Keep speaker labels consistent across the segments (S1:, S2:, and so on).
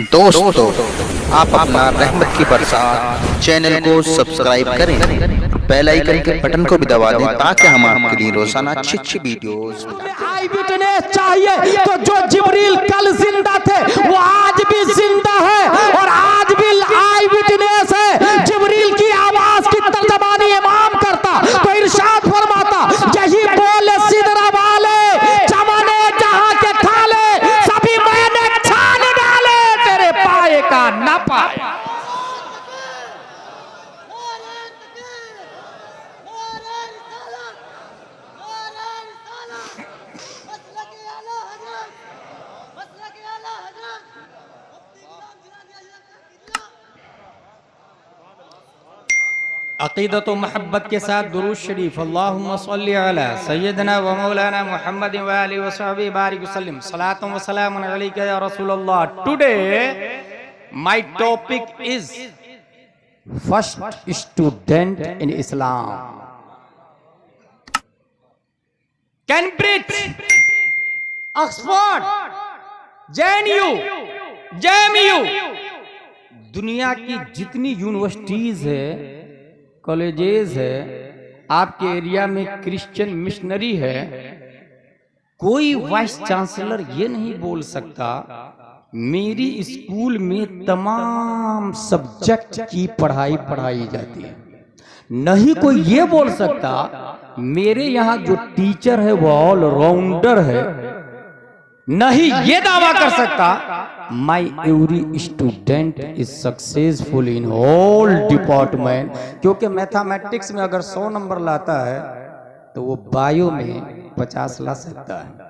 S1: दोस्तों, आप अपना रहमत की बरसात चैनल को सब्सक्राइब करें, बेल आइकन के बटन को भी दबा दें ताकि हम आपके लिए रोजाना अच्छी वीडियोस।
S2: आई विटनेस चाहिए तो जो जिब्रील कल जिंदा थे वो आज भी जिंदा है और आज भी आई विटनेस है। जिब्रील की आवाज की तर्जमानी इमाम करता तो इरशाद फरमाता, यही बोले सिदरा वाले चमने जहां के खाले सभी मैंने छान डाले, तेरे पाए का ना पाए। अक़ीदत व महब्बत के साथ दुरूद शरीफ अल्लाहुम्मा सल्ली अला सय्यदना व मौलाना मुहम्मद व आलिहि व सहबिहि बारिक वसल्लम सलातुन व सलामुन अलैका या रसूलल्लाह। Today my topic is first student in Islam, Cambridge, Oxford, JNU, दुनिया की जितनी यूनिवर्सिटीज है, कॉलेजेस है, आपके एरिया में क्रिश्चियन मिशनरी है, कोई वाइस चांसलर ये नहीं बोल सकता मेरी स्कूल में तमाम सब्जेक्ट की पढ़ाई जाती है। नहीं कोई ये बोल सकता मेरे यहाँ जो टीचर है वो ऑल राउंडर है। नहीं ये दावा कर सकता माई every student is successful in all department, क्योंकि मैथमेटिक्स में अगर 100 नंबर लाता है तो वो बायो में 50 ला सकता है।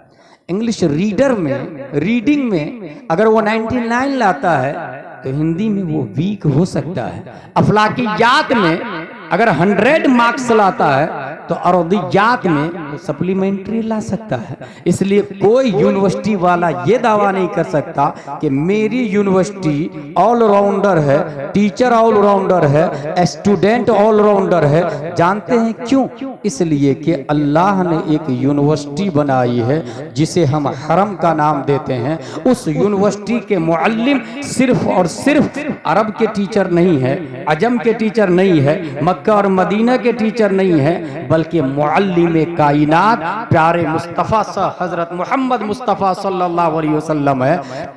S2: इंग्लिश रीडिंग में अगर वो 99 लाता है तो हिंदी में वो वीक हो सकता है। अफलाकियात में अगर 100 मार्क्स लाता है तो अरदियात में तो सप्लीमेंट्री ला सकता है। इसलिए कोई यूनिवर्सिटी वाला ये दावा नहीं कर सकता कि मेरी यूनिवर्सिटी ऑलराउंडर है, टीचर ऑलराउंडर है, स्टूडेंट ऑलराउंडर है। जानते हैं क्यों? इसलिए कि अल्लाह ने एक यूनिवर्सिटी बनाई है जिसे हम हरम का नाम देते हैं। उस यूनिवर्सिटी के मुअल्लिम सिर्फ और सिर्फ अरब के टीचर नहीं है, अजम के टीचर नहीं है, मक्का और मदीना के टीचर नहीं है, बल्कि मुअल्लिम कायनात प्यारे मुस्तफ़ा हजरत मोहम्मद मुस्तफ़ा सल्लल्लाहु अलैहि वसल्लम है,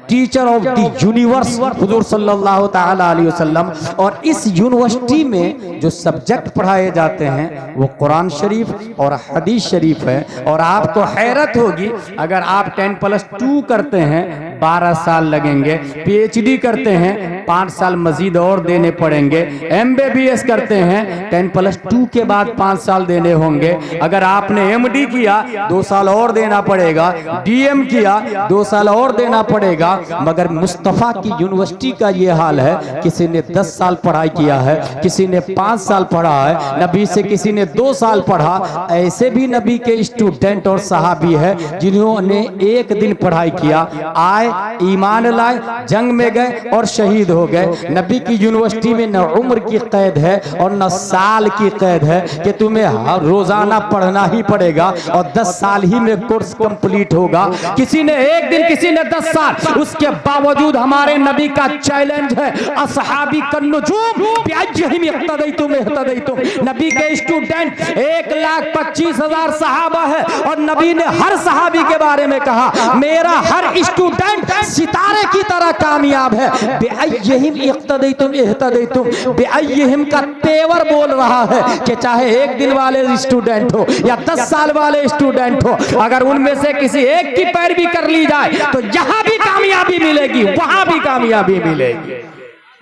S2: टीचर ऑफ द यूनिवर्स हुजूर सल्लल्लाहु तआला अलैहि वसल्लम। और इस यूनिवर्सिटी में जो सब्जेक्ट पढ़ाए जाते हैं वो कुरान शरीफ और हदीस शरीफ है। और आपको हैरत होगी, अगर आप 10+2 करते हैं 12 साल लगेंगे, PhD करते हैं 5 साल मजीद और देने पड़ेंगे, MBBS करते हैं 10+2 के बाद 5 साल देने होंगे, अगर आपने MD किया 2 साल और देना पड़ेगा, DM किया 2 साल और देना पड़ेगा। मगर मुस्तफ़ा की यूनिवर्सिटी का ये हाल है, किसी ने 10 साल पढ़ाई किया है, किसी ने 5 साल पढ़ा है, नबी से किसी ने 2 साल पढ़ा। ऐसे भी नबी के स्टूडेंट और सहाबी है जिन्होंने 1 दिन पढ़ाई किया, आए ईमान लाए, जंग में गए और शहीद हो गए। नबी की यूनिवर्सिटी में न उम्र की कैद है और न साल की कैद है कि तुम्हें रोजाना पढ़ना ही पड़ेगा और 10 साल ही में कोर्स कंप्लीट होगा। किसी ने 1 दिन, किसी ने 10 साल। उसके बावजूद हमारे नबी का चैलेंज है, असहाबी कन्नुजूम बिअय्यिहिम इक्तदैतुम इहतदैतुम। नबी के स्टूडेंट 1,25,000 सहाबा है और नबी ने हर सहाबी के बारे में कहा मेरा हर स्टूडेंट सितारे की तरह कामयाब है। बिअय्यिहिम इक्तदैतुम इहतदैतुम, बिअय्यिहिम का तेवर बोल रहा है कि चाहे 1 दिन वाले स्टूडेंट हो या 10 साल वाले स्टूडेंट हो, अगर उनमें से किसी एक की पैरवी कर ली जाए तो यहां भी कामयाबी मिलेगी, वहां भी कामयाबी मिलेगी।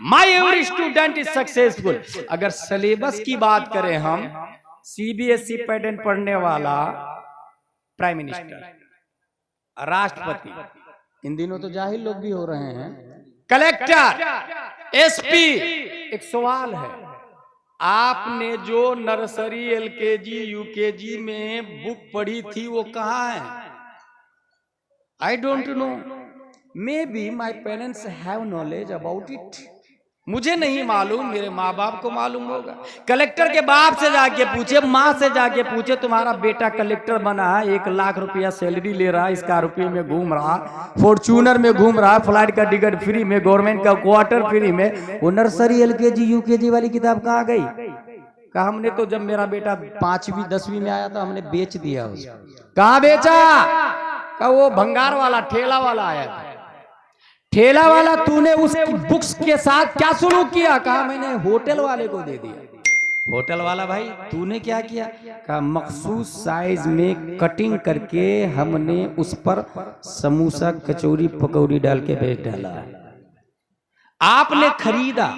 S2: My every student is successful. अगर सिलेबस की बात करें हम, CBSE पैटर्न पढ़ने वाला प्राइम मिनिस्टर, राष्ट्रपति, इन दिनों तो जाहिल लोग भी हो रहे हैं, कलेक्टर, SP। एक सवाल है, आपने जो नर्सरी, LKG, UKG में बुक पढ़ी थी वो कहाँ है? I don't know. Maybe my parents have knowledge about it. मुझे नहीं मालूम, मेरे माँ बाप को मालूम होगा। कलेक्टर के बाप से जाके पूछे, माँ से जाके पूछे, तुम्हारा बेटा कलेक्टर बना है, 1 लाख रुपया सैलरी ले रहा है, स्कॉर्पियो में घूम रहा, फॉर्च्यूनर में घूम रहा, फ्लाइट का टिकट फ्री में, गवर्नमेंट का क्वार्टर फ्री में, वो नर्सरी LKG UKG वाली किताब कहाँ गई? कहा हमने तो जब मेरा बेटा 5वीं 10वीं में आया था हमने बेच दिया उसको। कहाँ बेचा? कहा वो भंगार वाला ठेला वाला आया था। ठेला वाला तूने उस बुक्स के साथ क्या सुलूक किया? कहा मैंने होटल वाले को दे दिया। होटल वाला भाई तूने क्या किया? कहा मखसूस साइज में कटिंग करके हमने उस पर समोसा कचौरी पकौड़ी डाल के बेच डाला। आपने खरीदा,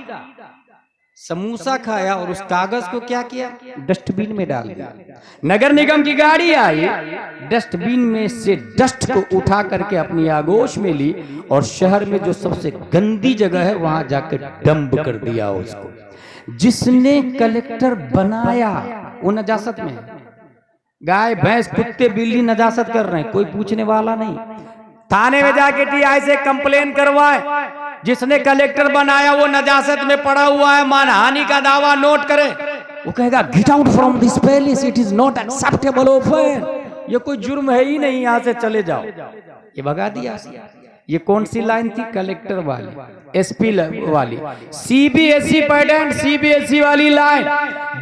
S2: समोसा खाया और उस कागज को क्या किया? डस्टबिन में डाल दिया। नगर निगम की गाड़ी आई, डस्टबिन में से डस्ट को उठा करके अपनी आगोश में ली और शहर में जो सबसे गंदी जगह है वहां जाकर डंप कर दिया उसको। जिसने कलेक्टर बनाया वो नजासत में है। गाय भैंस कुत्ते बिल्ली नजासत कर रहे हैं, कोई पूछने वाला नहीं। थाने में जाके TI से कंप्लेन करवाए, जिसने कलेक्टर बनाया वो नजासत में पड़ा हुआ है, मानहानि का दावा नोट करे। वो कहेगा get out from this palace, it is not acceptable offer. ये कोई जुर्म है ही नहीं, यहां से चले जाओ। ये भगा दिया। ये कौन सी लाइन थी? कलेक्टर वाली, SP वाली, CBSE पैटर्न, CBSE वाली लाइन।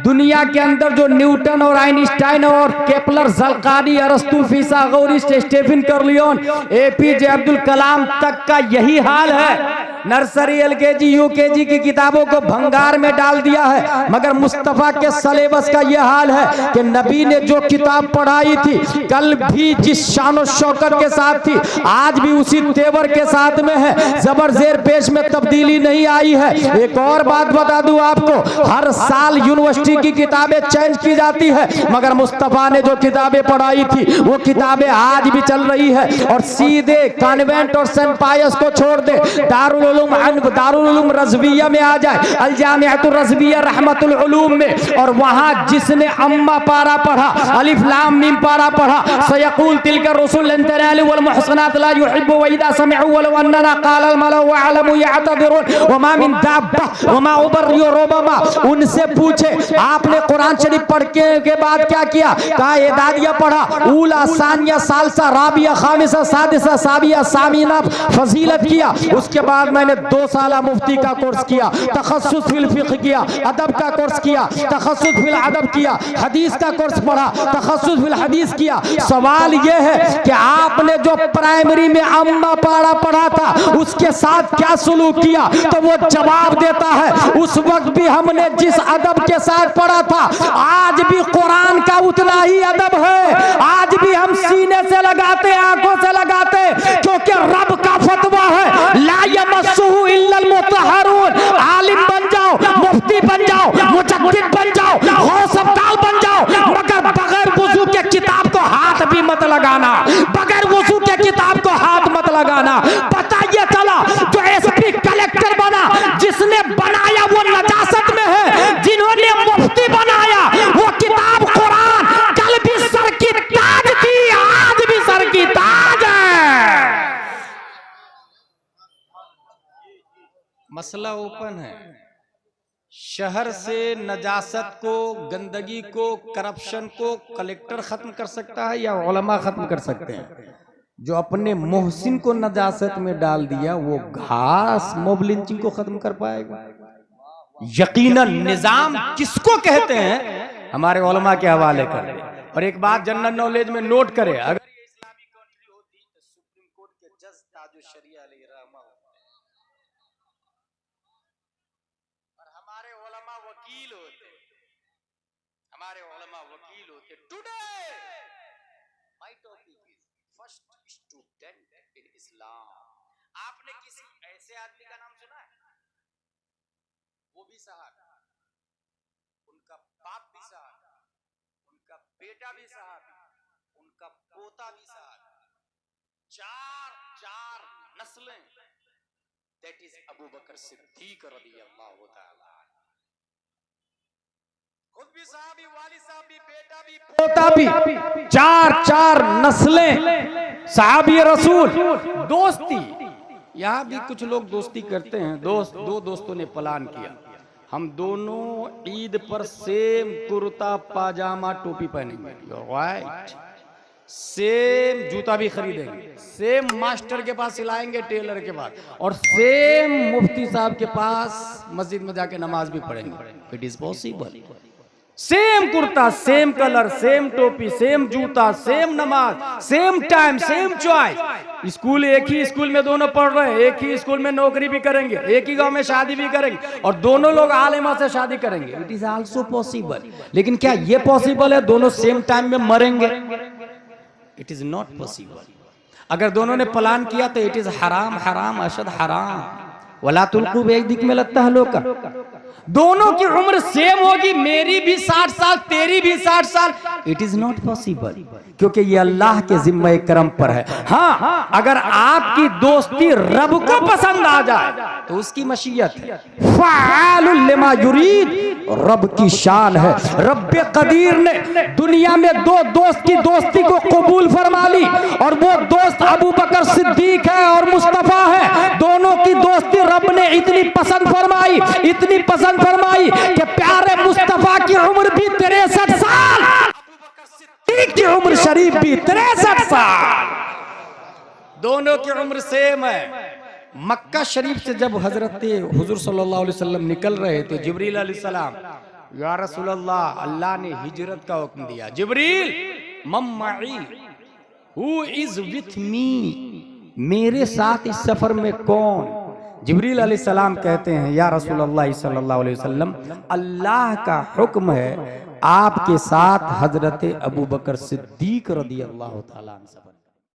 S2: दुनिया के अंदर जो न्यूटन और आइंस्टाइन और केपलर, ज़ल्कानी, अरस्तु, फिसागोरस, स्टीफन कर्लियोन, APJ अब्दुल कलाम तक का यही हाल है। नर्सरी LKG UKG की किताबों को भंगार में डाल दिया है। मगर मुस्तफा के सलेबस का यह हाल है कि नबी ने जो किताब पढ़ाई थी, कल भी जिस शान शौकत के साथ थी, आज भी उसी तेवर के साथ में है। जबर जेर पेश में तब्दीली नहीं आई है। एक और बात बता दूं आपको, हर साल यूनिवर्सिटी की किताबें चेंज की जाती है, मगर मुस्तफा ने जो किताबें पढ़ाई थी वो किताबें आज भी चल रही है। और सीधे कॉन्वेंट और सेंट पायस को छोड़ दे, दारुल उलूम रज़विया में आ जाए, अल जामिअतुर रज़विया रहमतुल उलूम में, और वहां जिसने अम्मा पारा पढ़ा, अलिफ लाम मीम पारा पढ़ा, सयक़ूल तिलका रुसूल लन तनालु वल मुहसनात ला युहिब्बु व इज़ा समिअू वलौ अन्ना क़ाल अल मलअ व अलमु यअतदिरून व मा मिन दाब्बा व मा उबर्रियु रुबमा। उनसे पूछे आपने कुरान शरीफ पढ़ के बाद क्या किया? कहा एदादिया पढ़ा, ऊला सानिया सालसा राबिया खामिसा सादिसा साबिया सामीना फजीलत किया। उसके बाद मैंने 2 साल मुफ्ती का कोर्स किया, तखस्सुस फिल फिक़्ह किया, अदब का कोर्स किया, तखस्सुस फिल अदब किया, हदीस का कोर्स पढ़ा, तखस्सुस फिल हदीस किया। सवाल यह है कि आपने जो प्राइमरी में अम्मा पारा पढ़ा था उसके साथ क्या सुलूक किया? तो वो जवाब देता है उस वक्त भी हमने जिस अदब के साथ पढ़ा था आज भी कुरान का उतना ही अदब है। आज भी हम सीने से लगाते, आंखों से लगाते, क्योंकि रब का फतवा है ला यमस्सुहु इल्लल मुतहहरून। आलिम बन जाओ, मुफ्ती बन जाओ, मुजद्दिद बन जाओ, गौस अब्दाल बन जाओ, मगर बगैर वुजू के किताब को हाथ भी मत लगाना, बगैर वुजू के किताब को हाथ मत लगाना। पता ये चला जो SP कलेक्टर बना, जिसने बनाया वो नजासत में है, जिन्होंने मुफ्ती बनाया वो किताब कुरान कल भी सर की ताज थी, आज भी सर की ताज है। मसला ओपन है। शहर से नजासत को, गंदगी को, करप्शन को कलेक्टर खत्म कर सकता है या उलमा खत्म कर सकते हैं? जो अपने मोहसिन को नजासत में डाल दिया वो घास मोब लिंचिंग को खत्म कर पाएगा? यकीनन निजाम किसको कहते हैं हमारे उलमा के हवाले कर। और एक बात जनरल नॉलेज में नोट करें, अगर ये इस्लामी कंट्री होती तो सुप्रीम कोर्ट के जज ताजुश शरिया अलैहि रहमा और हमारे उलमा वकील होते, हमारे उलमा वकील होते। Today my topic is first student in Islam. आपने किसी ऐसे आदमी का नाम सुना है? वो भी सहाबी, उनका बाप भी सहाबी, उनका बेटा भी सहाबी, उनका पोता भी सहाबी, चार नस्लें। दैट इज अबू बकर सिद्दीक रज़ियल्लाहु ताला। खुद भी सहाबी, वालिद साहब भी, बेटा भी, पोता भी, चार नस्लें सहाबी रसूल। दोस्ती यहाँ भी कुछ लोग दोस्ती करते हैं। दो दोस्तों ने प्लान किया, हम दोनों ईद पर सेम कुर्ता पाजामा टोपी पहनेंगे, राइट, सेम जूता भी खरीदेंगे, सेम मास्टर के पास सिलाएंगे, टेलर के पास, और सेम मुफ्ती साहब के पास मस्जिद में जाके नमाज भी पढ़ेंगे। It is possible. Same kurta, same colour, same टोपी, सेम जूता, सेम नमाज, same time, same choice. School एक ही स्कूल में दोनों पढ़ रहे हैं, एक ही स्कूल में नौकरी भी करेंगे, एक ही गांव में शादी भी करेंगे, और दोनों लोग आलिमा से शादी करेंगे। It is also possible. लेकिन क्या ये पॉसिबल है दोनों सेम टाइम में मरेंगे? It is not possible. अगर दोनों ने प्लान किया तो इट इज हराम, हराम अशद हराम। वला तुल्कू बियदिकुम इला तहलुका। दोनों की उम्र सेम होगी, मेरी भी 60 साल, तेरी भी 60 साल। इट इज नॉट पॉसिबल, क्योंकि ये अल्लाह के जिम्मे करम पर है। हाँ, अगर आपकी दोस्ती रब को पसंद आ जाए तो उसकी मशीयत है। फ़आलुल लिमा युरीद रब की शान है। रब कदीर ने दुनिया में दो दोस्त की दोस्ती को कबूल फरमा ली, और वो दोस्त अबू बकर सिद्दीक है और मुस्तफा है। दोनों की दोस्ती रब ने इतनी पसंद फरमाई, इतनी पसंद फरमाई कि प्यारे मुस्तफा की उम्र भी 63 साल, सिद्दीक की उम्र शरीफ भी 63 साल, दोनों की उम्र सेम है। मक्का शरीफ से जब हजरत हुजूर सल्लल्लाहु अलैहि वसल्लम निकल रहे थे, जिब्रील अलैहिस्सलाम, या रसूलल्लाह, अल्लाह ने हिजरत का हुक्म दिया। जिब्रील मम्माई, हु इज विथ मी, मेरे साथ इस सफर में कौन? जिब्रील अलैहिस्सलाम कहते हैं, या रसूलल्लाह सल्लल्लाहु अलैहि वसल्लम, अल्लाह का हुक्म है आपके साथ हजरत अबू बकर सिद्दीक रदियल्लाहु ताला अन्हु सफर।